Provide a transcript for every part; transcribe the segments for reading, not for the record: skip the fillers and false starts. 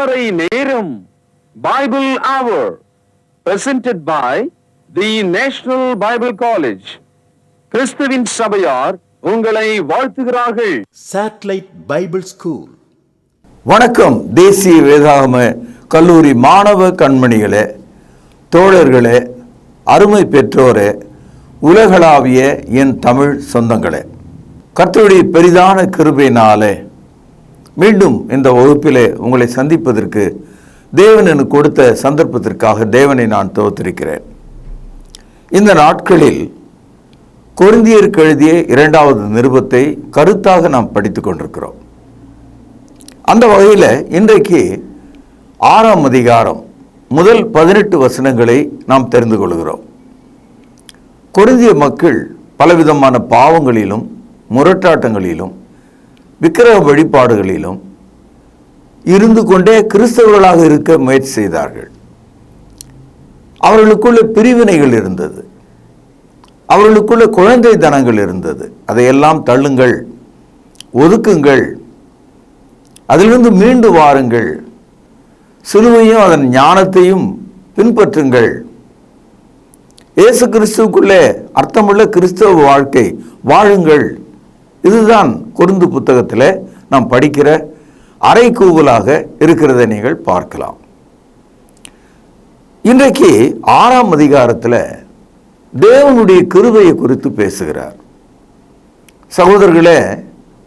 திருமறை நேரம் Bible hour presented by the National Bible College. கிறிஸ்துவின் சபையார் உங்களை வாழ்த்துகிறார்கள். Satellite Bible School. வணக்கம். தேசிய வேதாகம கல்லூரி மாணவ கண்மணிகளே, தோழர்களே, அருமை பெற்றோரே, உலகளாவிய என் தமிழ் சொந்தங்களே, கர்த்தருடைய பெரிதான கிருபையினாலே மீண்டும் இந்த வகுப்பிலே உங்களை சந்திப்பதற்கு தேவன் எனக்கு கொடுத்த சந்தர்ப்பத்திற்காக தேவனை நான் தோத்திருக்கிறேன். இந்த நாட்களில் கொரிந்தியருக்கு எழுதிய 2வது நிருபத்தை கருத்தாக நாம் படித்து கொண்டிருக்கிறோம். அந்த வகையில் இன்றைக்கு 6ஆம் அதிகாரம் முதல் 18 வசனங்களை நாம் தெரிந்து கொள்கிறோம். கொரிந்திய மக்கள் பலவிதமான பாவங்களிலும் முரட்டாட்டங்களிலும் விக்கிரக வழிபாடுகளிலும் இருந்து கொண்டே கிறிஸ்தவர்களாக இருக்க முயற்சி செய்தார்கள். அவர்களுக்குள்ள பிரிவினைகள் இருந்தது, அவர்களுக்குள்ள குழந்தை தனங்கள் இருந்தது. அதையெல்லாம் தள்ளுங்கள், ஒதுக்குங்கள், அதிலிருந்து மீண்டு வாருங்கள், சிலுவையும் அதன் ஞானத்தையும் பின்பற்றுங்கள், இயேசு கிறிஸ்துவுக்குள்ளே அர்த்தமுள்ள கிறிஸ்தவ வாழ்க்கை வாழுங்கள். இதுதான் கொரிந்து புத்தகத்தில் நாம் படிக்கிற அறைகூவலாக இருக்கிறதை நீங்கள் பார்க்கலாம். இன்றைக்கு 6ஆம் அதிகாரத்தில் தேவனுடைய கிருபையை குறித்து பேசுகிறார். சகோதரர்களே,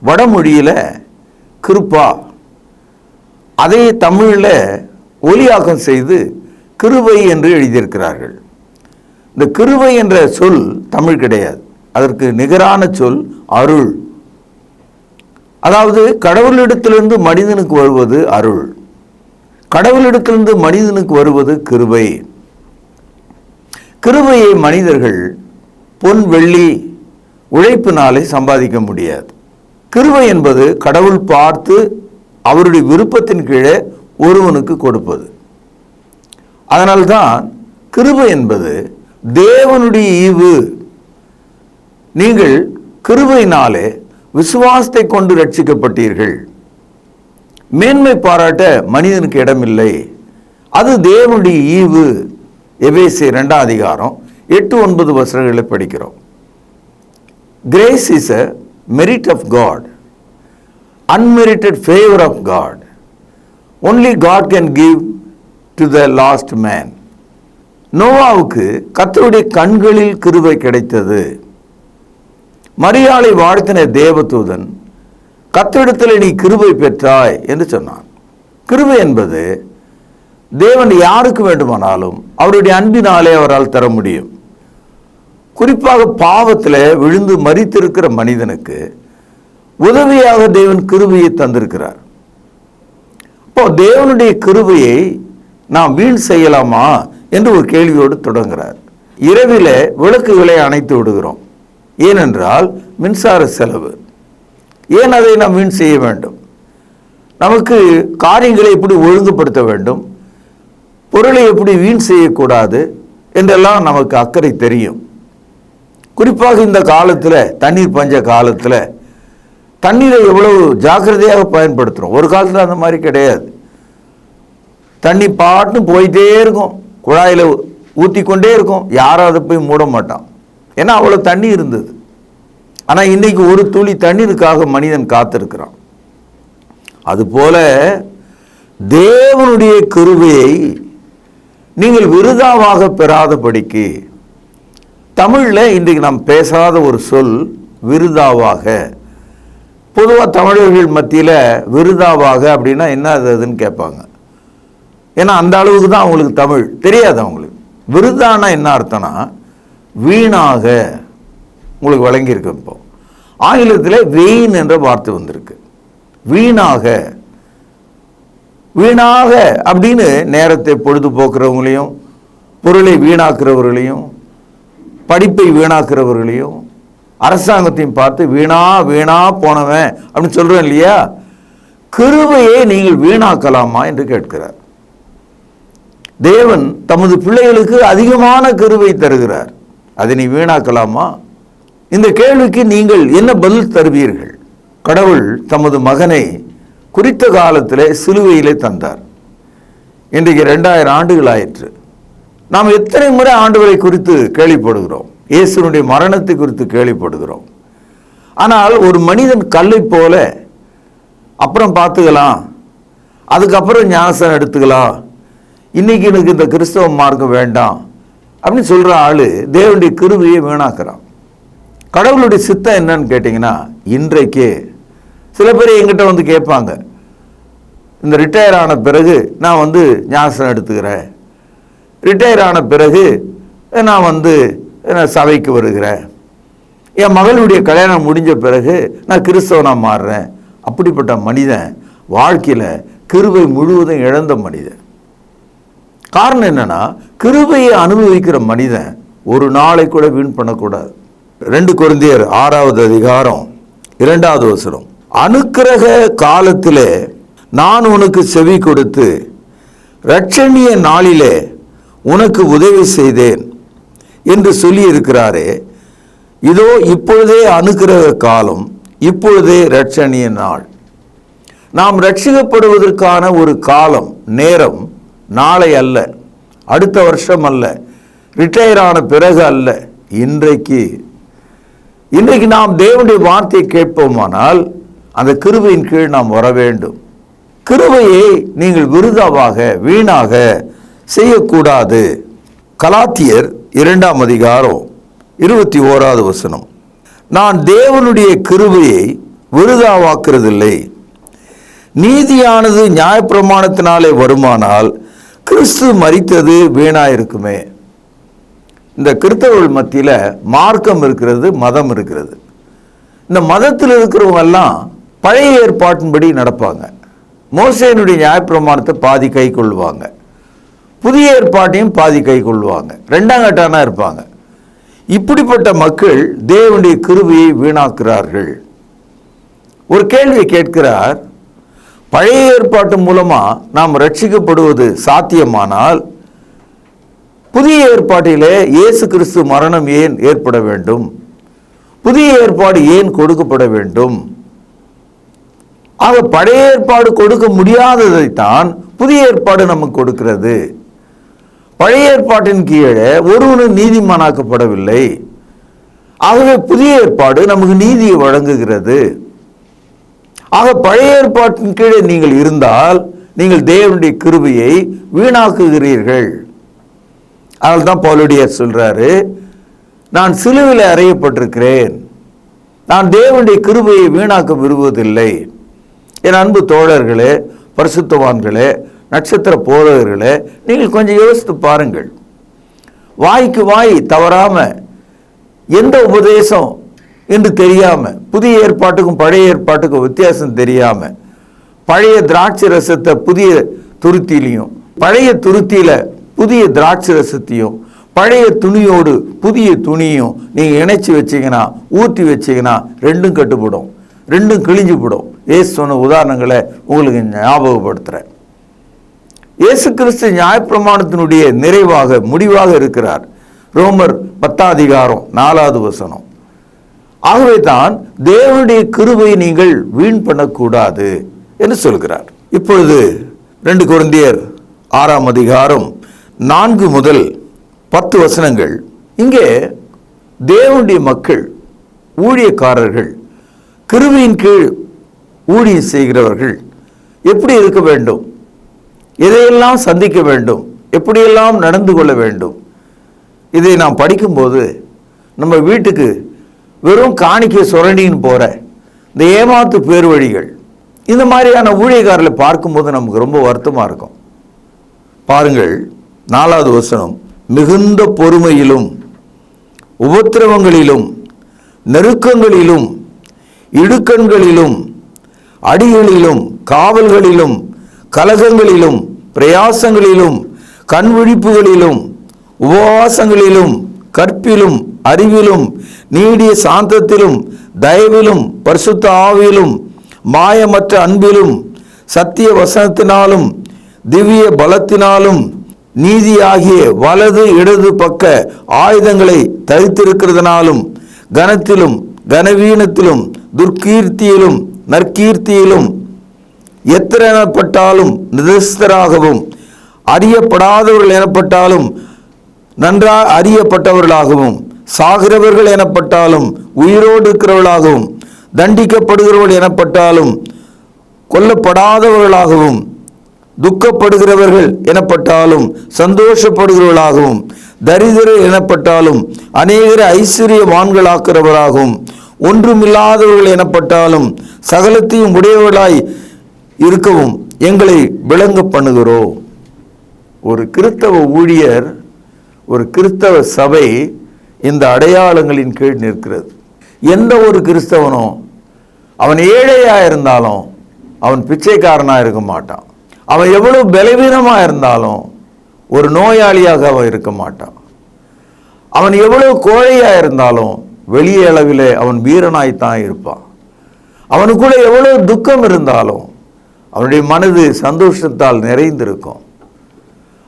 வடமொழியில் கிருபா, அதே தமிழில் ஒலியாக்கம் செய்து கிருபை என்று எழுதியிருக்கிறார்கள். இந்த கிருபை என்ற சொல் தமிழ் கிடையாது, அதற்கு நிகரான சொல் அருள். அதாவது கடவுளிடத்திலிருந்து மனிதனுக்கு வருவது அருள், கடவுளிடத்திலிருந்து மனிதனுக்கு வருவது கிருபை. கிருபையை மனிதர்கள் பொன் வெள்ளி உழைப்பினாலே சம்பாதிக்க முடியாது. கிருபை என்பது கடவுள் பார்த்து அவருடைய விருப்பத்தின் கீழே ஒருவனுக்கு கொடுப்பது. அதனால்தான் கிருபை என்பது தேவனுடைய ஈவு. நீங்கள் கிருபையினாலே விசுவாசத்தை கொண்டு ரட்சிக்கப்பட்டீர்கள். மேன்மை பாராட்ட மனிதனுக்கு இடமில்லை, அது தேவனுடைய ஈவு. எபேசியர் 2ஆம் அதிகாரம் 8-9 வசனங்களை படிக்கிறோம். Grace is a merit of God, unmerited favor of God. Only God can give to the lost man. நோவாவுக்கு கர்த்தருடைய கண்களில் கிருபை கிடைத்தது. மரியாளை வாழ்த்தின தேவதூதன் கர்த்தரிடத்தில் நீ கிருபை பெற்றாய் என்று சொன்னான். கிருபை என்பது தேவன் யாருக்கு வேண்டுமானாலும் அவருடைய அன்பினாலே அவரால் தர முடியும். குறிப்பாக பாவத்தில் விழுந்து மரித்திருக்கிற மனிதனுக்கு உதவியாக தேவன் கிருபையை தந்திருக்கிறார். இப்போ தேவனுடைய கிருபையை நாம் வீண் செய்யலாமா என்று ஒரு கேள்வியோடு தொடங்குகிறார். இரவில் விளக்குகளை அணைத்து விடுகிறோம், ஏனென்றால் மின்சார செலவு. ஏன் அதை நாம் வீண் செய்ய வேண்டும்? நமக்கு காரியங்களை எப்படி ஒழுங்குபடுத்த வேண்டும், பொருளை எப்படி வீண் செய்யக்கூடாது என்றெல்லாம் நமக்கு அக்கறை தெரியும். குறிப்பாக இந்த காலத்தில், தண்ணீர் பஞ்ச காலத்தில் தண்ணீரை எவ்வளவு ஜாக்கிரதையாக பயன்படுத்துகிறோம். ஒரு காலத்தில் அந்த மாதிரி கிடையாது. தண்ணி பாட்டுன்னு போயிட்டே இருக்கும், குழாயில் ஊற்றி கொண்டே இருக்கும், யாரும் அதை போய் மூட மாட்டான், ஏன்னா அவ்வளோ தண்ணி இருந்தது. ஆனால் இன்றைக்கி ஒரு துளி தண்ணீருக்காக மனிதன் காத்திருக்கிறான். அதுபோல தேவனுடைய கிருபையை நீங்கள் விருதாவாக பெறாதபடிக்கு, தமிழில் இன்றைக்கு நாம் பேசாத ஒரு சொல் விருதாவாக. பொதுவாக தமிழர்கள் மத்தியில் விருதாவாக அப்படின்னா என்ன அதுன்னு கேட்பாங்க. ஏன்னா அந்த அளவுக்கு தான் அவங்களுக்கு தமிழ் தெரியாது. அவங்களுக்கு விருதானா என்ன அர்த்தம்னா வீணாக. உங்களுக்கு வழங்கியிருக்கு. இப்போ ஆங்கிலத்தில் வெயின் என்ற வார்த்தை வந்திருக்கு. வீணாக, வீணாக அப்படின்னு நேரத்தை பொழுதுபோக்குறவங்களையும், பொருளை வீணாக்குறவர்களையும், படிப்பை வீணாக்குறவர்களையும், அரசாங்கத்தையும் பார்த்து வீணா வீணா போனவன் அப்படின்னு சொல்கிறோம் இல்லையா? கிருபையை நீங்கள் வீணாக்கலாமா என்று கேட்கிறார். தேவன் தமது பிள்ளைகளுக்கு அதிகமான கிருபை தருகிறார், அதை நீ வீணாக்கலாமா? இந்த கேள்விக்கு நீங்கள் என்ன பதில் தருவீர்கள்? கடவுள் தமது மகனை குறித்த காலத்தில் சிலுவையிலே தந்தார். இன்றைக்கு 2000 ஆண்டுகள் ஆயிற்று. நாம் எத்தனை முறை ஆண்டவரை குறித்து கேள்விப்படுகிறோம், இயேசுனுடைய மரணத்தை குறித்து கேள்விப்படுகிறோம். ஆனால் ஒரு மனிதன் கல்லை போல அப்புறம் பார்த்துக்கலாம், அதுக்கப்புறம் ஞானஸ்நானம் எடுத்துக்கலாம், இன்னைக்கு எனக்கு இந்த கிறிஸ்தவ மார்க்கம் வேண்டாம் அப்படின்னு சொல்ற ஆளு தேவனுடைய கிருபையை வீணாக்குறான். கடவுளுடைய சித்தம் என்னன்னு கேட்டீங்கன்னா, இன்றைக்கே சில பேர் என்கிட்ட வந்து கேட்பாங்க, இந்த ரிட்டையர் ஆன பிறகு நான் ஞானஸ்நானம் எடுத்துக்கிறேன், ரிட்டையர் ஆன பிறகு நான் சபைக்கு வருகிறேன், என் மகளுடைய கல்யாணம் முடிஞ்ச பிறகு நான் கிறிஸ்தவனா மாறுறேன். அப்படிப்பட்ட மனிதன் வாழ்க்கையில கிருபை முழுவதும் இழந்த மனிதன். காரணம் என்னன்னா, கிருபையை அனுபவிக்கிற மனிதன் ஒரு நாளை கூட வீண் பண்ணக்கூடாது. 2 கொரிந்தியர் 6வது அதிகாரம் 2வது வசனம், அனுக்கிரக காலத்திலே நான் உனக்கு செவி கொடுத்து இரட்சணிய நாளிலே உனக்கு உதவி செய்தேன் என்று சொல்லி இருக்கிறாரே, இதோ இப்பொழுதே அனுக்கிரக காலம், இப்பொழுதே இரட்சணிய நாள். நாம் ரட்சிக்கப்படுவதற்கான ஒரு காலம், நேரம் நாளை அல்ல, அடுத்த வருஷம் அல்ல, ரிட்டையர் ஆன பிறகு அல்ல, இன்றைக்கு நாம் தேவனுடைய வார்த்தையை கேட்போமானால் அந்த கிருபையின் கீழ் நாம் வர வேண்டும். கிருபையை நீங்கள் விருதாவாக வீணாக செய்யக்கூடாது. கலாத்தியர் 2ஆம் அதிகாரம் 21வது வசனம், நான் தேவனுடைய கிருபையை விருதாவாக்குறதில்லை, நீதியானது நியாயப்பிரமாணத்தினாலே வருமானால் கிறிஸ்து மரித்தது வீணாயிருக்குமே. இந்த கிறிஸ்தவர்கள் மத்தியில மார்க்கம் இருக்கிறது, மதம் இருக்கிறது. இந்த மதத்தில் இருக்கிறவங்க எல்லாம் பழைய ஏற்பாட்டின்படி நடப்பாங்க, மோசேயினுடைய நியாயப்பிரமாணத்தை பாதி கை கொள்வாங்க, புதிய ஏற்பாட்டையும் பாதி கை கொள்வாங்க, 2ஆம் கட்டானா இருப்பாங்க. இப்படிப்பட்ட மக்கள் தேவனுடைய கிருபையை வீணாக்குறார்கள். ஒரு கேள்வியை கேட்கிறார், பழைய ஏற்பாட்டு மூலமா நாம் ரட்சிக்கப்படுவது சாத்தியமானால் புதிய ஏற்பாட்டிலே இயேசு கிறிஸ்து மரணம் ஏன் ஏற்பட வேண்டும், புதிய ஏற்பாடு ஏன் கொடுக்கப்பட வேண்டும்? ஆக பழைய ஏற்பாடு கொடுக்க முடியாததைத்தான் புதிய ஏற்பாடு நமக்கு கொடுக்கிறது. பழைய ஏற்பாட்டின் கீழே ஒருவனும் நீதிமானாக்கப்படவில்லை. ஆகவே புதிய ஏற்பாடு நமக்கு நீதியை வழங்குகிறது. ஆக பழைய ஏற்பாட்டின் கீழே நீங்கள் இருந்தால் நீங்கள் தேவனுடைய கிருபையை வீணாக்குகிறீர்கள். அதனால்தான் பவுலடியார் சொல்றாரு, நான் சிலுவையில் அறையப்பட்டிருக்கிறேன், நான் தேவனுடைய கிருபையை வீணாக்க விரும்புவதில்லை. என் அன்பு தோழர்களே, பரிசுத்தவான்களே, நட்சத்திர போதகர்களே, நீங்கள் கொஞ்சம் யோசித்து பாருங்கள். வாய்க்கு வாய் தவறாம எந்த உபதேசம் என்று தெரியாம, புதிய ஏற்பாட்டுக்கும் பழைய ஏற்பாட்டுக்கும் வித்தியாசம் தெரியாம, பழைய திராட்சை ரசத்தை புதிய துருத்திலையும், பழைய துருத்தியில புதிய திராட்சை ரசத்தையும், பழைய துணியோடு புதிய துணியும் நீங்க இணைச்சி வச்சீங்கன்னா, ஊற்றி வச்சீங்கன்னா ரெண்டும் கட்டுப்படும், ரெண்டும் கிழிஞ்சு போடும். இயேசு சொன்ன உதாரணங்களை உங்களுக்கு ஞாபகப்படுத்துறேன். இயேசு கிறிஸ்து நியாயப்பிரமாணத்தினுடைய நிறைவாக முடிவாக இருக்கிறார். ரோமர் 10ஆம் அதிகாரம் 4வது வசனம். ஆகவே தான் தேவனுடைய கிருபையை நீங்கள் வீண் பண்ணக்கூடாது என்று சொல்கிறார். இப்பொழுது 2 கொரிந்தியர் 6ஆம் அதிகாரம் 4 முதல் 10 வசனங்கள். இங்கே தேவனுடைய மக்கள், ஊழியக்காரர்கள், கிருபையின் கீழ் ஊழியம் செய்கிறவர்கள் எப்படி இருக்க வேண்டும், எதையெல்லாம் சந்திக்க வேண்டும், எப்படியெல்லாம் நடந்து கொள்ள வேண்டும், இதை நாம் படிக்கும்போது நம்ம வீட்டுக்கு வெறும் காணிக்கை சுரண்டின்னு போற இந்த ஏமாத்து பேர் வழிகள், இந்த மாதிரியான ஊழியக்காரர்களை பார்க்கும்போது நமக்கு ரொம்ப வருத்தமா இருக்கும். பாருங்கள் 4வது வசனம், மிகுந்த பொறுமையிலும் உபத்திரவங்களிலும் நெருக்கங்களிலும் இடுக்கண்களிலும் அடிகளிலும் காவல்களிலும் கலகங்களிலும் பிரயாசங்களிலும் கண்விழிப்புகளிலும் உபவாசங்களிலும் கற்பிலும் அறிவிலும் நீடிய சாந்தத்திலும் தயவிலும் பரிசுத்த ஆவியிலும் மாயமற்ற அன்பிலும் சத்திய வசனத்தினாலும் திவ்ய பலத்தினாலும் நீதியாகிய வலது இடது பக்க ஆயுதங்களை தரித்திருக்கிறதுனாலும் கனத்திலும் கனவீனத்திலும் துர்க்கீர்த்தியிலும் நற்கீர்த்தியிலும் எத்திரப்பட்டாலும் நிதஸ்தராகவும் அறியப்படாதவர்கள் எனப்பட்டாலும் நன்றாக அறியப்பட்டவர்களாகவும், சாகிறவர்கள் எனப்பட்டாலும் உயிரோடு இருக்கிறவர்களாகவும், தண்டிக்கப்படுகிறவர்கள் எனப்பட்டாலும் கொல்லப்படாதவர்களாகவும், துக்கப்படுகிறவர்கள் எனப்பட்டாலும் சந்தோஷப்படுகிறவர்களாகவும், தரித்திரர் எனப்பட்டாலும் அநேகரை ஐஸ்வர்யவான்களாக்கிறவராகவும், ஒன்றுமில்லாதவர்கள் எனப்பட்டாலும் சகலத்தையும் உடையவர்களாய் இருக்கவும் எங்களை விளங்க பண்ணுகிறோம். ஒரு கிறிஸ்தவ ஊழியர், ஒரு கிறிஸ்தவ சபை இந்த அடையாளங்களின் கீழ் நிற்கிறது. எந்த ஒரு கிறிஸ்தவனும் அவன் ஏழையா இருந்தாலும் அவன் பிச்சைக்காரனா இருக்க மாட்டான். அவன் எவ்வளவு பலவீனமா இருந்தாலும் ஒரு நோயாளியாக அவன் இருக்க மாட்டான். அவன் எவ்வளவு கோழையா இருந்தாலும் வெளியே அளவிலே அவன் வீரனாய்த்தான் இருப்பான். அவனுக்குள்ள எவ்வளவு துக்கம் இருந்தாலும் அவனுடைய மனது சந்தோஷத்தால் நிறைந்திருக்கும்.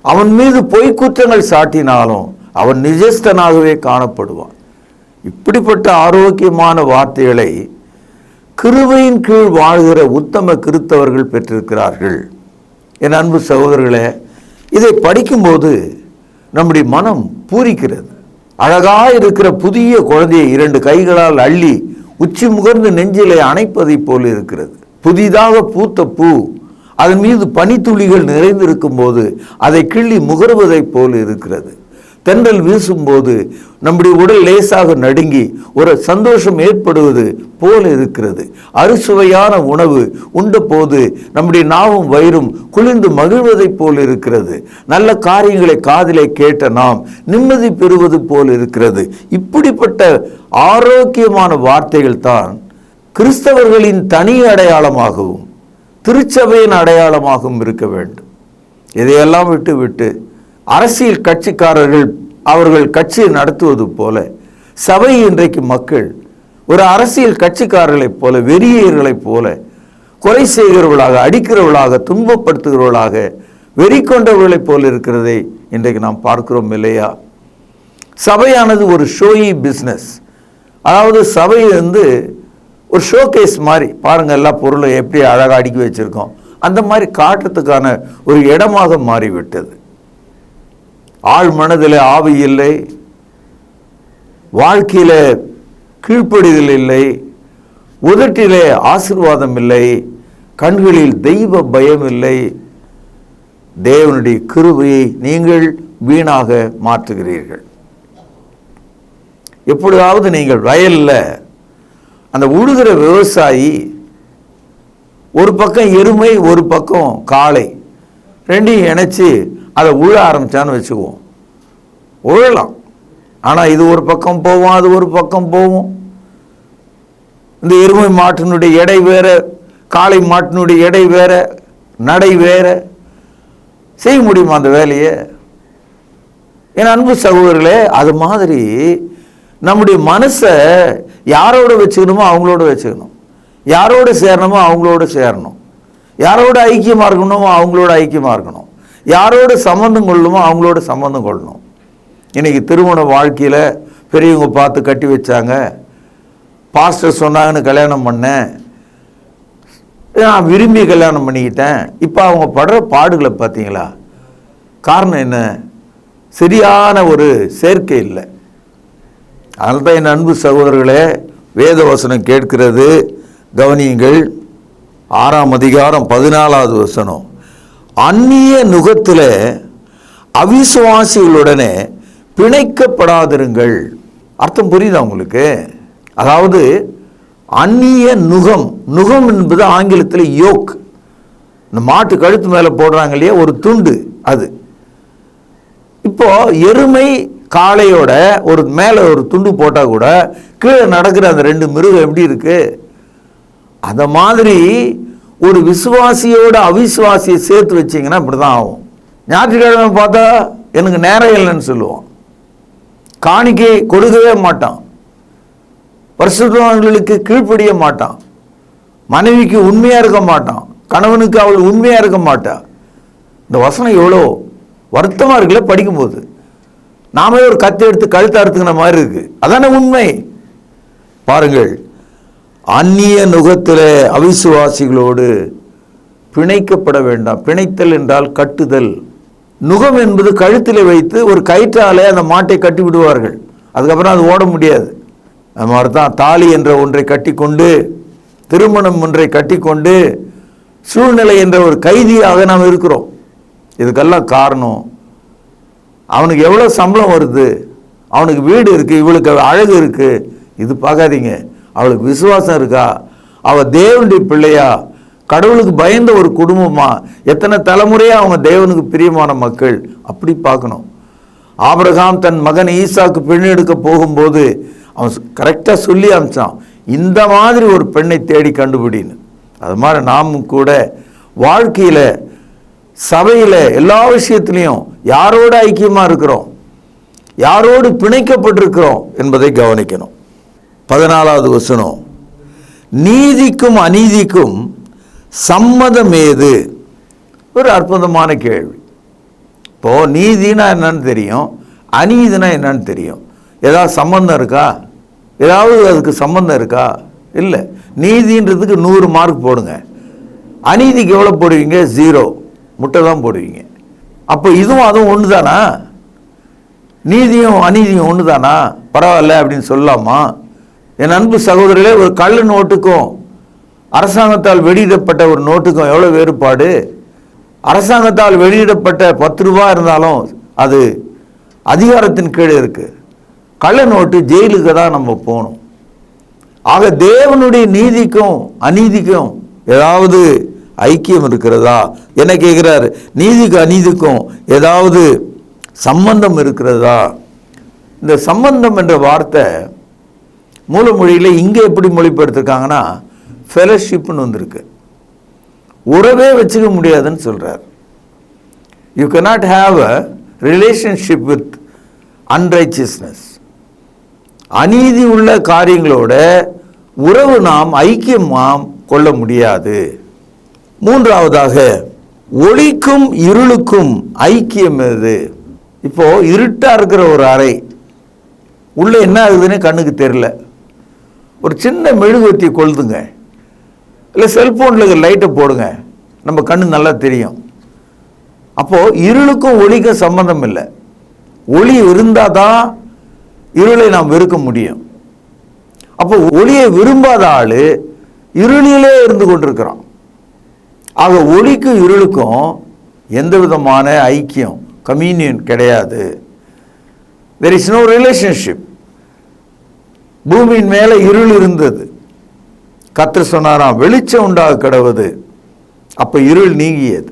அவன் மீது பொய்க்குற்றங்கள் சாட்டினாலும் அவன் நிஜஸ்தனாகவே காணப்படுவான். இப்படிப்பட்ட ஆரோக்கியமான வார்த்தைகளை கிருபையின் கீழ் வாழ்கிற உத்தம கிறிஸ்தவர்கள் பெற்றிருக்கிறார்கள். என் அன்பு சகோதரர்களே, இதை படிக்கும்போது நம்முடைய மனம் பூரிக்கிறது. அழகாக இருக்கிற புதிய குழந்தையை 2 கைகளால் அள்ளி உச்சி முகர்ந்து நெஞ்சிலே அணைப்பதை போல இருக்கிறது. புதிதாக பூத்த பூ அதன் மீது பனித்துளிகள் நிறைந்திருக்கும் போது அதை கிள்ளி முகர்வதை போல இருக்கிறது. தென்றல் வீசும்போது நம்முடைய உடல் லேசாக நடுங்கி ஒரு சந்தோஷம் ஏற்படுவது போல இருக்கிறது. அறுசுவையான உணவு உண்ட போது நம்முடைய நாவும் வயிறும் குளிர்ந்து மகிழ்வதை போல இருக்கிறது. நல்ல காரியங்களை காதிலே கேட்ட நாம் நிம்மதி பெறுவது போல இருக்கிறது. இப்படிப்பட்ட ஆரோக்கியமான வார்த்தைகள் தான் கிறிஸ்தவர்களின் தனி அடையாளமாகவும் திருச்சபையின் அடையாளமாகவும் இருக்க வேண்டும். இதையெல்லாம் விட்டு அரசியல் கட்சிக்காரர்கள் அவர்கள் கட்சியை நடத்துவது போல சபை இன்றைக்கு மக்கள் ஒரு அரசியல் கட்சிக்காரர்களைப் போல, வெறியர்களைப் போல கொலை செய்கிறவர்களாக, அடிக்கிறவர்களாக, துன்பப்படுத்துகிறவர்களாக, வெறி கொண்டவர்களைப் போல இருக்கிறதை இன்றைக்கு நாம் பார்க்கிறோம் இல்லையா? சபையானது ஒரு ஷோயி பிஸ்னஸ். அதாவது சபை ஒரு ஷோகேஸ் மாதிரி, பாருங்க எல்லா பொருளும் எப்படி அழகாக அடுக்கி வச்சிருக்கோம், அந்த மாதிரி காட்டுறதுக்கான ஒரு இடமாக மாறிவிட்டது. ஆழ் மனதில் ஆவி இல்லை, வாழ்க்கையில கீழ்ப்படிதல் இல்லை, உதட்டிலே ஆசீர்வாதம் இல்லை, கண்களில் தெய்வ பயம் இல்லை. தேவனுடைய கிருபையை நீங்கள் வீணாக மாற்றுகிறீர்கள். எப்பொழுதாவது நீங்கள் வயல்ல அந்த உழுகிற விவசாயி ஒரு பக்கம் எருமை ஒரு பக்கம் காளை ரெண்டையும் இணைச்சி அதை உழ ஆரம்பிச்சான்னு வச்சுக்குவோம். உழலாம், ஆனால் இது ஒரு பக்கம் போவோம், அது ஒரு பக்கம் போவோம். இந்த எருமை மாட்டினுடைய எடை வேற, காளை மாட்டினுடைய எடை வேற, நடை வேற. செய்ய முடியுமா அந்த வேலையை? என் அன்பு சகோதரர்களே, அது மாதிரி நம்முடைய மனசை யாரோட வச்சுக்கணுமோ அவங்களோட வச்சுக்கணும், யாரோட சேரணுமோ அவங்களோட சேரணும், யாரோட ஐக்கியமாக இருக்கணுமோ அவங்களோட ஐக்கியமாக இருக்கணும், யாரோட சம்பந்தம் கொள்ளணுமோ அவங்களோட சம்பந்தம் கொள்ளணும். இன்னைக்கு திருமண வாழ்க்கையில் பெரியவங்க பார்த்து கட்டி வச்சாங்க, பாஸ்டர் சொன்னாங்கன்னு கல்யாணம் பண்ணேன், நான் விரும்பி கல்யாணம் பண்ணிக்கிட்டேன். இப்போ அவங்க படுற பாடுகளை பார்த்தீங்களா? காரணம் என்ன? சரியான ஒரு சேர்க்கை இல்லை. அதனால தான் என் அன்பு சகோதரர்களே, வேத வசனம் கேட்கிறது கவனியுங்கள். 6ஆம் அதிகாரம் 14வது வசனம், அந்நிய நுகத்தில் அவிசுவாசிகளுடனே பிணைக்கப்படாதிருங்கள். அர்த்தம் புரியுதா உங்களுக்கு? அதாவது அந்நிய நுகம், நுகம் என்பது ஆங்கிலத்தில் யோக், இந்த மாட்டு கழுத்து மேலே போடுறாங்க இல்லையா ஒரு துண்டு, அது. இப்போ எருமை காளையோட ஒரு மேலே ஒரு துண்டு போட்டால் கூட கீழே நடக்கிற அந்த 2 மிருகம் எப்படி இருக்கு? அந்த மாதிரி ஒரு விசுவாசியோட அவிசுவாசியை சேர்த்து வச்சிங்கன்னா இப்படி தான் ஆகும். ஞாயிற்றுக்கிழமை பார்த்தா எனக்கு நேரம் இல்லைன்னு சொல்லுவான், காணிக்கை கொடுக்கவே மாட்டான், பரிசுத்தவான்களுக்கு கீழ்ப்படிய மாட்டான், மனைவிக்கு உண்மையாக இருக்க மாட்டான், கணவனுக்கு அவள் உண்மையாக இருக்க மாட்டான். இந்த வசனம் எவ்வளோ வருத்தமாக இருக்குல்ல படிக்கும்போது. நாமே ஒரு கத்தை எடுத்து கழுத்தை அறுத்துக்கிற மாதிரி இருக்கு. அதான உண்மை. பாருங்கள், அந்நிய நுகத்தில் அவிசுவாசிகளோடு பிணைக்கப்பட வேண்டாம். பிணைத்தல் என்றால் கட்டுதல், நுகம் என்பது கழுத்திலே வைத்து ஒரு கயிற்றாலே அந்த மாட்டை கட்டி விடுவார்கள். அதுக்கப்புறம் அது ஓட முடியாது. அது மாதிரி தான் தாலி என்ற ஒன்றை கட்டிக்கொண்டு, திருமணம் ஒன்றை கட்டிக்கொண்டு, சூழ்நிலை என்ற ஒரு கைதியாக நாம் இருக்கிறோம். இதுக்கெல்லாம் காரணம், அவனுக்கு எவ்வளோ சம்பளம் வருது, அவனுக்கு வீடு இருக்குது, இவளுக்கு அழகு இருக்குது, இது பார்க்காதீங்க. அவளுக்கு விசுவாசம் இருக்கா, அவள் தேவனுடைய பிள்ளையா, கடவுளுக்கு பயந்த ஒரு குடும்பமா, எத்தனை தலைமுறையாக அவங்க தேவனுக்கு பிரியமான மக்கள், அப்படி பார்க்கணும். ஆபிரகாம் தன் மகன் ஈசாக்கு பெண் எடுக்க போகும்போது அவன் கரெக்டாக சொல்லி அனுப்பிச்சான், இந்த மாதிரி ஒரு பெண்ணை தேடி கண்டுபிடின்னு. அது மாதிரி நாமும் கூட வாழ்க்கையில், சபையில், எல்லா விஷயத்துலையும் யாரோட ஐக்கியமாக இருக்கிறோம், யாரோடு பிணைக்கப்பட்டிருக்கிறோம் என்பதை கவனிக்கணும். 14வது வசனம், நீதிக்கும் அநீதிக்கும் சம்மதம் ஏது? ஒரு அற்புதமான கேள்வி. இப்போ நீதினா என்னன்னு தெரியும், அநீதினா என்னன்னு தெரியும். ஏதாவது சம்பந்தம் இருக்கா? ஏதாவது அதுக்கு சம்பந்தம் இருக்கா? இல்லை. நீதின்றதுக்கு 100 மார்க் போடுங்க, அநீதிக்கு எவ்வளோ போடுவீங்க? 0, முட்டை தான் போடுவீங்க. அப்போ இதுவும் அதுவும் ஒன்று தானா? நீதியும் அநீதியும் ஒன்று தானா? பரவாயில்ல அப்படின்னு சொல்லலாமா? என் அன்பு சகோதரர்களே, ஒரு கள்ள நோட்டுக்கும் அரசாங்கத்தால் வெளியிடப்பட்ட ஒரு நோட்டுக்கும் எவ்வளோ வேறுபாடு? அரசாங்கத்தால் வெளியிடப்பட்ட 10 ரூபா இருந்தாலும் அது அதிகாரத்தின் கீழே இருக்குது. கள்ள நோட்டு ஜெயிலுக்கு தான் நம்ம போகணும். ஆக தேவனுடைய நீதிக்கும் அநீதிக்கும் ஏதாவது ஐக்கியம் இருக்கிறதா என்ன கேட்குறாரு. நீதிக்கு அநீதிக்கும் ஏதாவது சம்பந்தம் இருக்கிறதா? இந்த சம்பந்தம் என்ற வார்த்தை மூலமொழியில் இங்கே எப்படி மொழிபெயர்த்திருக்காங்கன்னா ஃபெலோஷிப்னு வந்திருக்கு. உறவே வச்சுக்க முடியாதுன்னு சொல்கிறார். You cannot have a relationship with unrighteousness. அநீதி உள்ள காரியங்களோட உறவு நாம் ஐக்கியமாம் கொள்ள முடியாது. 3வதாக, ஒளிக்கும் இருளுக்கும் ஐக்கியம் எது? இப்போ இருட்டா இருக்கிற ஒரு அறை, உள்ள என்ன ஆகுதுன்னு கண்ணுக்கு தெரியல, ஒரு சின்ன மெழுகுவர்த்தி கொளுத்துங்க, இல்லை செல்போனில் லைட்டை போடுங்க, நம்ம கண்ணு நல்லா தெரியும். அப்போது இருளுக்கும் ஒளிக்கும் சம்பந்தம் இல்லை. ஒளி இருந்தால் தான் இருளை நாம் வெறுக்க முடியும். அப்போ ஒளியை விரும்பாத ஆள் இருளிலே இருந்து கொண்டிருக்கிறான். ஆக ஒளிக்கும் இருளுக்கும் எந்த விதமான ஐக்கியம், கம்யூனியன் கிடையாது. there is no relationship. பூமியின் மேலே இருள் இருந்தது. கர்த்தர் சொன்னாராம், வெளிச்சம் உண்டாக கடவுது. அப்போ இருள் நீங்கியது.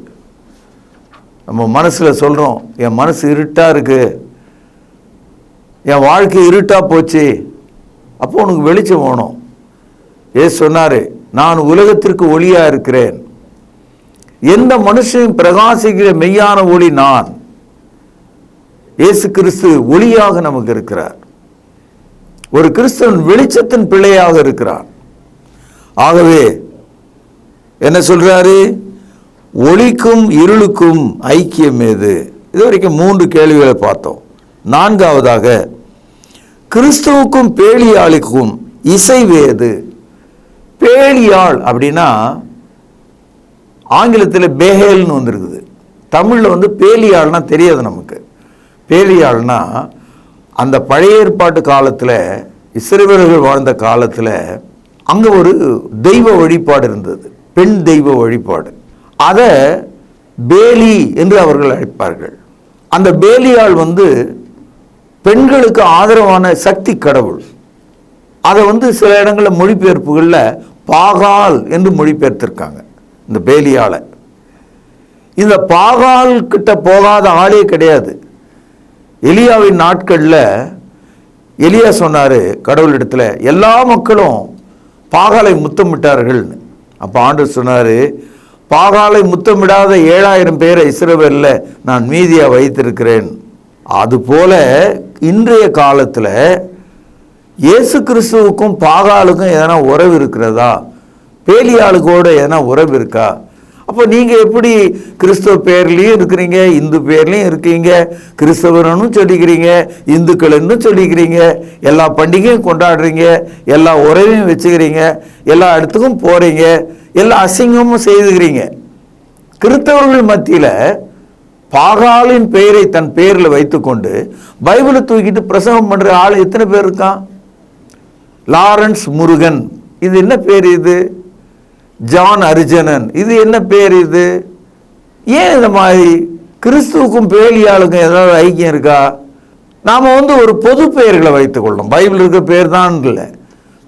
நம்ம மனசில் சொல்கிறோம், என் மனசு இருட்டாக இருக்கு, என் வாழ்க்கை இருட்டாக போச்சு. அப்போ உனக்கு வெளிச்சம் வேணும். ஏசு சொன்னார், நான் உலகத்திற்கு ஒளியாக இருக்கிறேன், எந்த மனுஷனும் பிரகாசிக்கிற மெய்யான ஒளி நான். இயேசு கிறிஸ்து ஒளியாக நமக்கு இருக்கிறார். ஒரு கிறிஸ்தவன் வெளிச்சத்தின் பிள்ளையாக இருக்கிறான். ஆகவே என்ன சொல்றாரு? ஒளிக்கும் இருளுக்கும் ஐக்கியம் எது? இதுவரைக்கும் 3 கேள்விகளை பார்த்தோம். 4வதாக, கிறிஸ்துவுக்கும் பேலியாளுக்கும் இசைவேது? பேலியாள் அப்படின்னா ஆங்கிலத்தில் பேஹேல்னு வந்திருக்குது. தமிழில் பேலியாள்னா தெரியாது நமக்கு. பேலியாள்னா அந்த பழைய ஏற்பாட்டு காலத்தில், இஸ்ரவேலர்கள் வாழ்ந்த காலத்தில் அங்கே ஒரு தெய்வ வழிபாடு இருந்தது, பெண் தெய்வ வழிபாடு. அதை பேலி என்று அவர்கள் அழைப்பார்கள். அந்த பேலியாள் பெண்களுக்கு ஆதரவான சக்தி கடவுள். அதை சில இடங்களில் மொழிபெயர்ப்புகளில் பாகால் என்று மொழிபெயர்த்திருக்காங்க. இந்த பேலியாளை, இந்த பாகால் கிட்ட போகாத ஆளே கிடையாது. எலியாவின் நாட்களில் எலியா சொன்னார் கடவுளிடத்தில், எல்லா மக்களும் பாகாலை முத்தமிட்டார்கள்னு. அப்போ ஆண்டவர் சொன்னார், பாகாலை முத்தமிடாத 7000 பேரை இஸ்ரவேலில் நான் மீதியாக வைத்திருக்கிறேன். அதுபோல இன்றைய காலத்தில் இயேசு கிறிஸ்துவுக்கும் பாகாலுக்கும் எதனா உறவு இருக்கிறதா? பேலியாளுக்கோட எதனா உறவு இருக்கா? அப்போ நீங்கள் எப்படி கிறிஸ்தவ பேர்லேயும் இருக்கிறீங்க, இந்து பேர்லேயும் இருக்கீங்க, கிறிஸ்தவனும் சொல்லிக்கிறீங்க, இந்துக்கள்னு சொல்லிக்கிறீங்க, எல்லா பண்டிகையும் கொண்டாடுறீங்க, எல்லா உறவையும் வச்சுக்கிறீங்க, எல்லா இடத்துக்கும் போகிறீங்க, எல்லா அசிங்கமும் செய்துக்கிறீங்க. கிறிஸ்தவர்கள் மத்தியில் பாகாலின் பெயரை தன் பெயரில் வைத்துக்கொண்டு பைபிளை தூக்கிட்டு பிரசங்கம் பண்ற ஆள் எத்தனை பேர் இருக்கான்? லாரன்ஸ் முருகன், இது என்ன பேர்? இது ஜான் அரிஜனன், இது என்ன பேர்? இது ஏன் இந்த மாதிரி? கிறிஸ்துவுக்கும் பேலியாளுக்கும் ஏதாவது ஐக்கியம் இருக்கா? நாம் ஒரு பொது பெயர்களை வைத்துக் கொள்ளணும். பைபிள் இருக்க பேர் தான் இல்லை,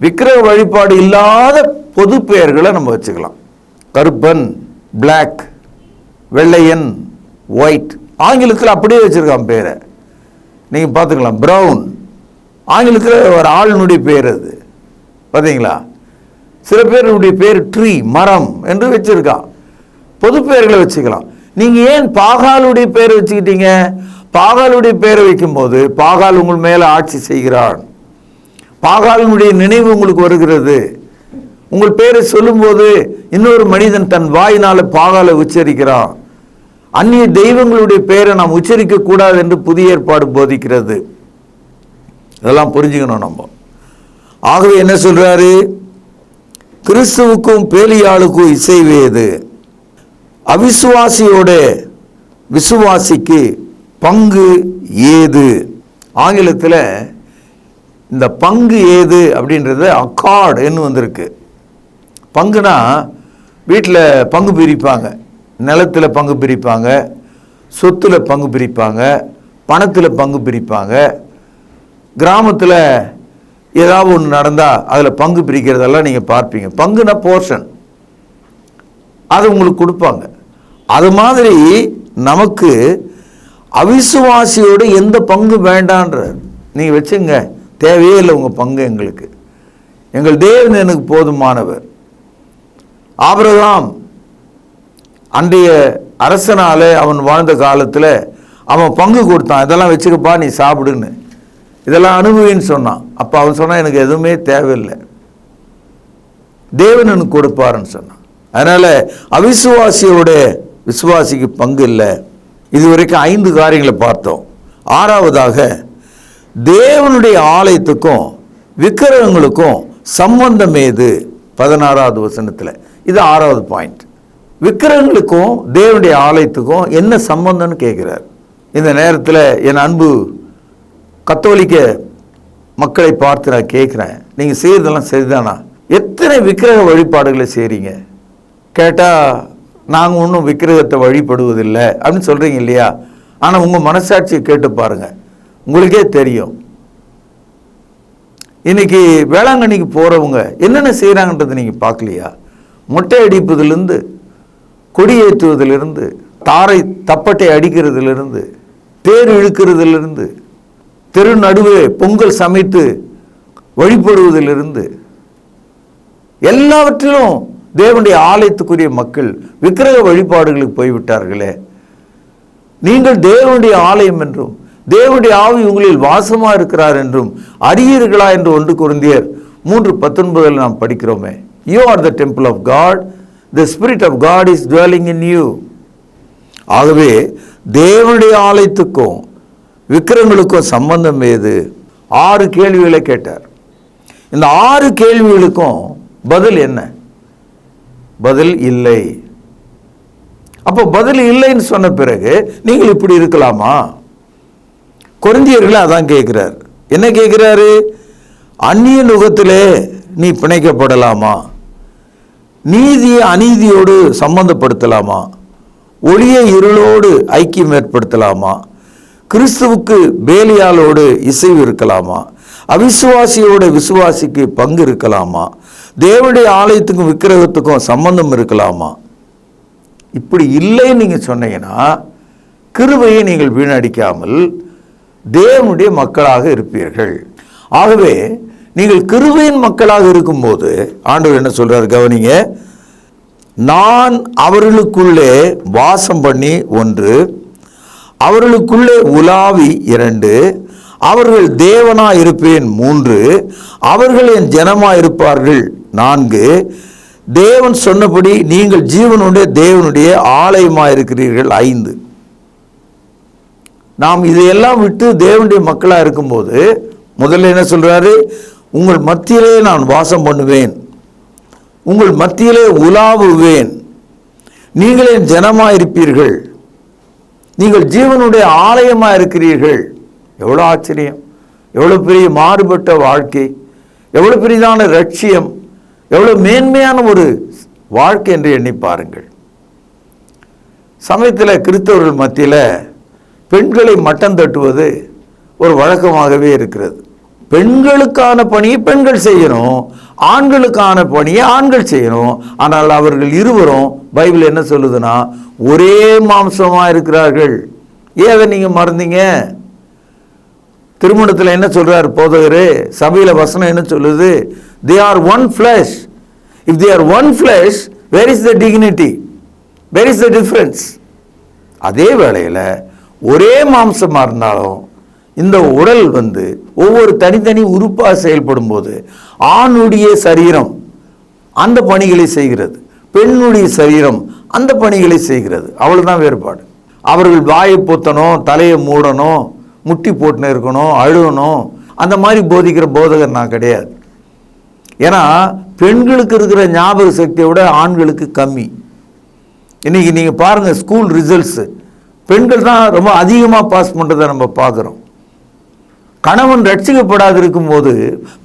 விக்கிரக வழிபாடு இல்லாத பொது பெயர்களை நம்ம வச்சுக்கலாம். கருப்பன், பிளாக், வெள்ளையன், ஒயிட், ஆங்கிலத்தில் அப்படியே வச்சிருக்கான் பேரை, நீங்கள் பார்த்துக்கலாம். ப்ரௌன், ஆங்கிலத்தில் ஒரு ஆளுனுடைய பேர், அது பார்த்தீங்களா? சில பேருடைய பேர் ட்ரீ, மரம் என்று வச்சிருக்கான். பொது பெயர்களை வச்சுக்கலாம். நீங்கள் ஏன் பாகாலுடைய பேரை வச்சுக்கிட்டீங்க? பாகாலுடைய பேரை வைக்கும்போது பாகால் உங்கள் மேலே ஆட்சி செய்கிறான், பாகாலினுடைய நினைவு உங்களுக்கு வருகிறது. உங்கள் பேரை சொல்லும்போது இன்னொரு மனிதன் தன் வாயினால பாகாலை உச்சரிக்கிறான். அந்நிய தெய்வங்களுடைய பெயரை நாம் உச்சரிக்க கூடாது என்று புதிய ஏற்பாடு போதிக்கிறது. இதெல்லாம் புரிஞ்சுக்கணும் நம்ம. ஆகவே என்ன சொல்றாரு? கிறிஸ்துவுக்கும் பேலியாளுக்கும் இசைவேது, அவிசுவாசியோட விசுவாசிக்கு பங்கு ஏது. ஆங்கிலத்தில் இந்த பங்கு ஏது அப்படின்றது அக்கார்டு என்று வந்திருக்கு. பங்குனா வீட்டில் பங்கு பிரிப்பாங்க, நிலத்தில் பங்கு பிரிப்பாங்க, சொத்தில் பங்கு பிரிப்பாங்க, பணத்தில் பங்கு பிரிப்பாங்க. கிராமத்தில் ஏதாவது ஒன்று நடந்தால் அதில் பங்கு பிரிக்கிறதெல்லாம் நீங்கள் பார்ப்பீங்க. பங்குனா போர்ஷன், அது உங்களுக்கு கொடுப்பாங்க. அது மாதிரி நமக்கு அவிசுவாசியோடு எந்த பங்கு வேண்டான்ற நீங்கள் வச்சுங்க, தேவையே இல்லை உங்கள் பங்கு எங்களுக்கு. எங்கள் தேவன் எனக்கு போதுமானவர். ஆபிரகாம் அன்றைய அரசனால அவன் வாழ்ந்த காலத்தில் அவன் பங்கு கொடுத்தான், இதெல்லாம் வச்சுக்கப்பா நீ சாப்பிடுன்னு, இதெல்லாம் அனுபவின்னு சொன்னான். அப்போ அவன் சொன்னான் எனக்கு எதுவுமே தேவையில்லை, தேவன் எனக்கு கொடுப்பாருன்னு சொன்னான். அதனால் அவிசுவாசியோட விசுவாசிக்கு பங்கு இல்லை. இதுவரைக்கும் 5 காரியங்களை பார்த்தோம். 6வதாக தேவனுடைய ஆலயத்துக்கும் விக்கிரகங்களுக்கும் சம்பந்தம் ஏது? 16வது வசனத்தில் இது 6வது பாயிண்ட். விக்கிரகங்களுக்கும் தேவனுடைய ஆலயத்துக்கும் என்ன சம்பந்தம்னு கேட்கிறார். இந்த நேரத்தில் என் அன்பு கத்தோலிக்க மக்களை பார்த்து நான் கேட்குறேன், நீங்கள் செய்கிறதெல்லாம் சரிதானா? எத்தனை விக்கிரக வழிபாடுகளை செய்கிறீங்க? கேட்டால் நாங்கள் ஒன்றும் விக்கிரகத்தை வழிபடுவதில்லை அப்படின்னு சொல்கிறீங்க இல்லையா? ஆனால் உங்கள் மனசாட்சியை கேட்டு பாருங்கள், உங்களுக்கே தெரியும். இன்னைக்கு வேளாங்கண்ணிக்கு போகிறவங்க என்னென்ன செய்கிறாங்கன்றது நீங்கள் பார்க்கலையா? மொட்டை அடிப்பதிலிருந்து, கொடியேற்றுவதிலிருந்து, தாரை தப்பட்டை அடிக்கிறதுலேருந்து, தேர் இழுக்கிறதுலேருந்து, தெரு நடுவே பொங்கல் சமைத்து வழிபடுவதிலிருந்து எல்லாவற்றிலும் தேவனுடைய ஆலயத்துக்குரிய மக்கள் விக்கிரக வழிபாடுகளுக்கு போய்விட்டார்களே. நீங்கள் தேவனுடைய ஆலயம் என்றும் தேவனுடைய ஆவி உங்களில் வாசமா இருக்கிறார் என்றும் அறியீர்களா என்று 1 கொரிந்தியர் 3:19 நாம் படிக்கிறோமே. You are the temple of God, the Spirit of God is dwelling in you. ஆகவே தேவனுடைய ஆலயத்துக்கும் விக்கிரகங்களுக்கும் சம்பந்தம் ஏது? 6 கேள்விகளை கேட்டார். இந்த 6 கேள்விகளுக்கும் பதில் என்ன? பதில் இல்லை. அப்போ பதில் இல்லைன்னு சொன்ன பிறகு நீங்கள் இப்படி இருக்கலாமா? கொரிந்தியர்களை அதான் கேட்கிறார். என்ன கேட்கிறாரு? அந்நிய நுகத்திலே நீ பிணைக்கப்படலாமா? நீதியை அநீதியோடு சம்பந்தப்படுத்தலாமா? ஒளியை இருளோடு ஐக்கியம் ஏற்படுத்தலாமா? கிறிஸ்துவுக்கு பேலியாலோடு இசைவு இருக்கலாமா? அவிசுவாசியோட விசுவாசிக்கு பங்கு இருக்கலாமா? தேவனுடைய ஆலயத்துக்கும் விக்கிரகத்துக்கும் சம்பந்தம் இருக்கலாமா? இப்படி இல்லைன்னு நீங்கள் சொன்னீங்கன்னா கிருபையை நீங்கள் வீணடிக்காமல் தேவனுடைய மக்களாக இருப்பீர்கள். ஆகவே நீங்கள் கிருபையின் மக்களாக இருக்கும்போது ஆண்டவர் என்ன சொல்றார் கவனிங்க. நான் அவர்களுக்குள்ளே வாசம் பண்ணி 1, அவர்களுக்குள்ளே உலாவி 2, அவர்கள் தேவனாய் இருப்பேன் 3, அவர்கள் என் ஜனமாய் இருப்பார்கள் 4, தேவன் சொன்னபடி நீங்கள் ஜீவனுடைய தேவனுடைய ஆலயமாய் இருக்கிறீர்கள் 5. நாம் இதையெல்லாம் விட்டு தேவனுடைய மக்களாக இருக்கும்போது முதல்ல என்ன சொல்றாரு? உங்கள் மத்தியிலே நான் வாசம் பண்ணுவேன், உங்கள் மத்தியிலே உலாவுவேன், நீங்கள் என் ஜனமாய் இருப்பீர்கள், நீங்கள் ஜீவனுடைய ஆலயமா இருக்கிறீர்கள். எவ்வளவு ஆச்சரியம், எவ்வளவு பெரிய மாறுபட்ட வாழ்க்கை, எவ்வளவு பெரிதான லட்சியம், எவ்வளவு மேன்மையான ஒரு வாழ்க்கை என்று எண்ணி பாருங்கள். சமயத்தில் கிறிஸ்தவர்கள் மத்தியில் பெண்களை மட்டம் தட்டுவது ஒரு வழக்கமாகவே இருக்கிறது. பெண்களுக்கான பணியை பெண்கள் செய்யணும், ஆண்களுக்கான பணியை ஆண்கள் செய்யணும். ஆனால் அவர்கள் இருவரும் பைபிள் என்ன சொல்லுதுன்னா ஒரே மாம்சமா இருக்கிறார்கள். ஏன் அதை நீங்க மறந்தீங்க? திருமணத்தில் என்ன சொல்றார் போதகரு? சபையில வசனம் என்ன சொல்லுது? They are one flesh. If they are one flesh, where is the dignity? Where is the difference? அதே வேளையில் ஒரே மாம்சமா இருந்தாலும் இந்த உடல் ஒவ்வொரு தனித்தனி உறுப்பாக செயல்படும் போது ஆணுடைய சரீரம் அந்த பணிகளை செய்கிறது, பெண்ணுடைய சரீரம் அந்த பணிகளை செய்கிறது. அவ்வளவுதான் வேறுபாடு. அவர்கள் வாயை பொத்தணும், தலையை மூடணும், முட்டி போட்டுன்னு இருக்கணும், அழுகணும், அந்த மாதிரி போதிக்கிற போதகர் நான் கிடையாது. ஏன்னா பெண்களுக்கு இருக்கிற ஞாபக சக்தியை விட ஆண்களுக்கு கம்மி. இன்னைக்கு நீங்க பாருங்க, ஸ்கூல் ரிசல்ட்ஸ் பெண்கள் தான் ரொம்ப அதிகமாக பாஸ் பண்ணுறதை நம்ம பார்க்குறோம். கணவன் ரட்சிக்கப்படாது இருக்கும்போது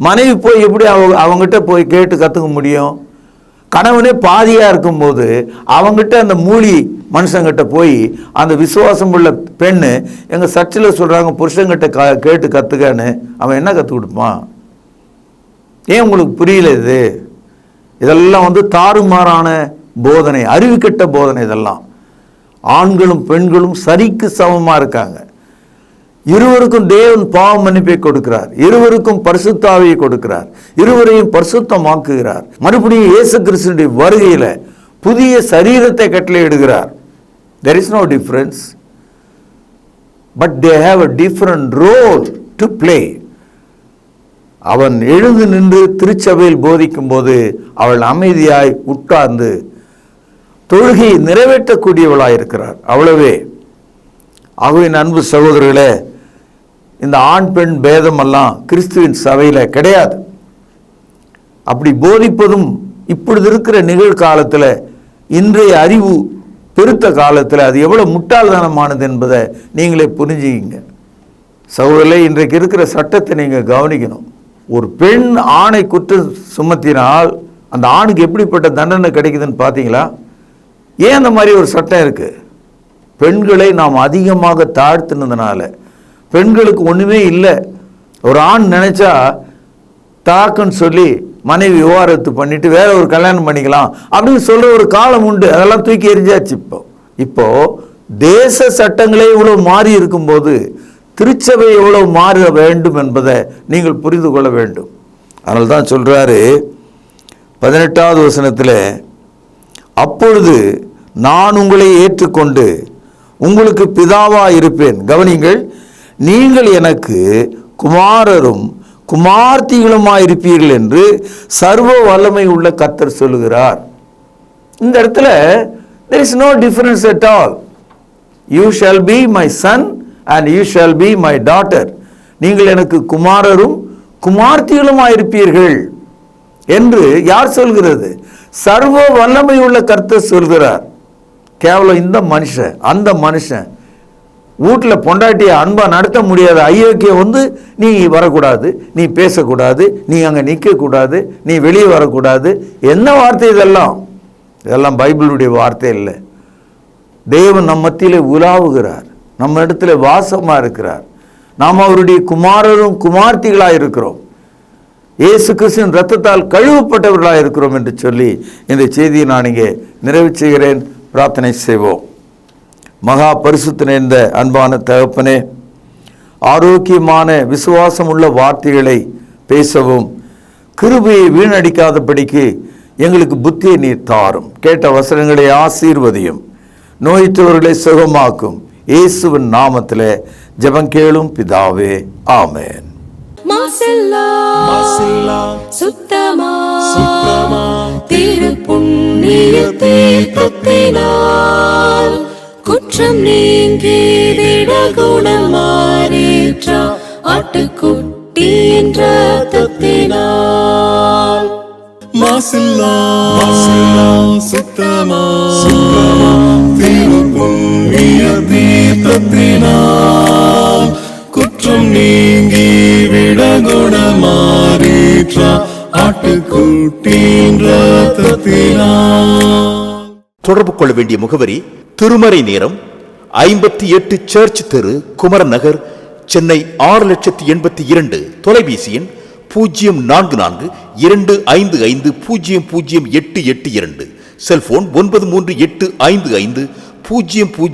மனைவி போய் எப்படி அவங்ககிட்ட போய் கேட்டு கற்றுக்க முடியும்? கணவனே பாதியாக இருக்கும்போது அவங்ககிட்ட அந்த மூலி மனுஷங்கிட்ட போய் அந்த விசுவாசம் உள்ள பெண்ணு எங்கள் சர்ச்சில் சொல்கிறாங்க புருஷங்கிட்ட கேட்டு கற்றுக்கன்னு அவன் என்ன கற்றுக் கொடுப்பான்? ஏன் உங்களுக்கு புரியல? இதெல்லாம் தாறுமாறான போதனை, அறிவுக்கெட்ட போதனை. இதெல்லாம் ஆண்களும் பெண்களும் சரிக்கு சமமாக இருக்காங்க. இருவருக்கும் தேவன் பாவ மன்னிப்பை கொடுக்கிறார், இருவருக்கும் பரிசுத்த ஆவியை கொடுக்கிறார், இருவரையும் பரிசுத்தமாக்குகிறார். மறுபடியும் இயேசு கிறிஸ்துவின் வருகையில புதிய சரீரத்தை கட்டளையிடுகிறார். There is no difference, but they have a different role to play. அவன் எழுந்து நின்று திருச்சபையில் போதிக்கும் போது அவள் அமைதியாய் உட்கார்ந்து தொழுகையை நிறைவேற்றக்கூடியவளாய் இருக்கிறார். அவ்வளவே. ஆகவே அன்பு சகோதரர்களே, இந்த ஆண் பெண் பேதம் எல்லாம் கிறிஸ்துவின் சபையில கிடையாது. அப்படி போதிப்பதும் இப்பொழுது இருக்கிற நிகழ்காலத்தில், இன்றைய அறிவு பெருத்த காலத்தில் அது எவ்வளவு முட்டாள்தனமானது என்பதை நீங்களே புரிஞ்சுக்கிங்க. சகோதரர்களே, இன்றைக்கு இருக்கிற சட்டத்தை நீங்க கவனிக்கணும். ஒரு பெண் ஆணை குற்றம் சுமத்தினால் அந்த ஆணுக்கு எப்படிப்பட்ட தண்டனை கிடைக்குதுன்னு பார்த்தீங்களா? ஏன் அந்த மாதிரி ஒரு சட்டம் இருக்கு? பெண்களை நாம் அதிகமாக தாழ்த்தினதுனால. பெண்களுக்கு ஒண்ணுமே இல்லை. ஒரு ஆண் நினைச்சா தாக்குன்னு சொல்லி மனைவி விவாகரத்து பண்ணிட்டு வேற ஒரு கல்யாணம் பண்ணிக்கலாம் அப்படின்னு சொல்ற ஒரு காலம் உண்டு. அதெல்லாம் தூக்கி எறிஞ்சாச்சு. இப்போ தேச சட்டங்களே இவ்வளவு மாறி இருக்கும்போது திருச்சபை எவ்வளவு மாற வேண்டும் என்பதை நீங்கள் புரிந்து கொள்ள வேண்டும். அதனால தான் சொல்றாரு 18வது வசனத்தில், அப்பொழுது நான் உங்களை ஏற்றுக்கொண்டு உங்களுக்கு பிதாவா இருப்பேன். கவனிங்கள், நீங்கள் எனக்கு குமாரரும் குமார்த்திகளுமாயிருப்பீர்கள் என்று சர்வ வல்லமை உள்ள கர்த்தர் சொல்லுகிறார். இந்த இடத்துல there is no difference at all. You shall be my son and you shall be my daughter. நீங்கள் எனக்கு குமாரரும் குமார்த்திகளுமாயிருப்பீர்கள் என்று யார் சொல்கிறது? சர்வ வல்லமை உள்ள கர்த்தர் சொல்கிறார். கேவலம் இந்த மனுஷன், அந்த மனுஷன் வீட்டில் பொண்டாட்டியை அன்பா நடத்த முடியாத ஐயோக்கியம் நீ வரக்கூடாது, நீ பேசக்கூடாது, நீ அங்கே நிற்கக்கூடாது, நீ வெளியே வரக்கூடாது. என்ன வார்த்தை இதெல்லாம்? இதெல்லாம் பைபிளுடைய வார்த்தை இல்லை. தேவன் நம் மத்தியிலே உலாவுகிறார், நம்ம இடத்துல வாசமா இருக்கிறார். நாம் அவருடைய குமாரரும் குமார்த்திகளாக இருக்கிறோம். இயேசு கிறிஸ்துவின் இரத்தத்தால் கழுவப்பட்டவர்களாக இருக்கிறோம் என்று சொல்லி இந்த செய்தியை நான் இங்கே நிறைவு செய்கிறேன். பிரார்த்தனை செய்வோம். மகா பரிசுத்த நிறைந்த அன்பான தகப்பனே, ஆரோக்கியமான விசுவாசம் உள்ள வார்த்தைகளை பேசவும் கிருபையை வீணடிக்காதபடிக்கு எங்களுக்கு புத்தியை நீர் தாரும். கேட்ட வசனங்களை ஆசீர்வதியும், நோயிற்றவர்களை சுகமாக்கும். இயேசுவின் நாமத்திலே ஜெபம் கேளும் பிதாவே, ஆமென். சுத்தமா திரு புண்ணிய தீர்த்தத்தினால் குற்றம் நீங்கி விடகுணம் மாறேற்ற ஆட்டுக்குட்டி என்ற ரத்தத்தினால் மாசில்லா சுத்தமா திரு புண்ணிய தீர்த்த மாறேற்ற ஆட்டுக்குட்டியின் இரத்தத்தினால். தொடர்பு கொள்ள வேண்டிய முகவரி: திருமறை நேரம், 58 சர்ச் தெரு, குமரன் நகர், சென்னை 6,82,000. தொலைபேசி எண் 044255008882. செல்போன் 938550